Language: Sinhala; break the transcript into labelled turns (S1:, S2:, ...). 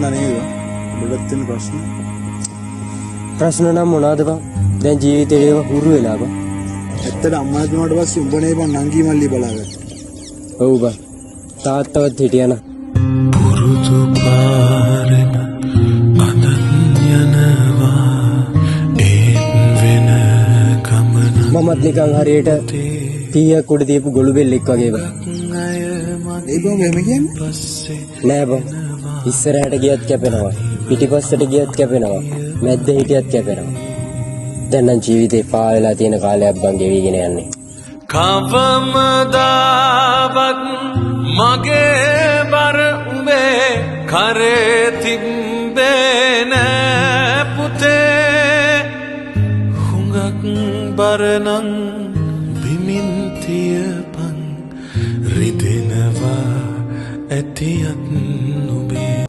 S1: හින්දා නේද? ඔබට තියෙන ප්‍රශ්න.
S2: ප්‍රශ්න නම් මොනවද බං? දැන් ජීවිතේ ඒවා හුරු වෙලා බං.
S1: ඇත්තට අම්මා දුන්නාට පස්සේ උඹනේ බං නංගි මල්ලි බලාගත්තා.
S2: ඔව් බං. තාත්තවත් හිටියන.
S3: පුරුදු පාරෙම අදත් යනවා ඒත් වෙන ගමන
S2: මමත් නිකන් හරියට පීයක් උඩ තියපු ගොළු බෙල්ලෙක් වගේ බං.
S1: ඒ බං මෙහෙම කියන්නේ?
S2: නෑ බං. ඉස්සරහට ගියත් කැපෙනවා. පිටිපස්සට ගියත් කැපෙනවා. මැද්ද හිටියත් කැපෙනවා. දැන් නම් ජීවිතේ පා වෙලා තියෙන කාලයක් බං ගෙවිගෙන යන්නේ.
S3: කවමදාවත් මගේ බර උඹේ කරේ තිබ්බේ නෑ පුතේ හුඟක් බරනං බිමින් තියපන් රිදෙනවා ඇතියත්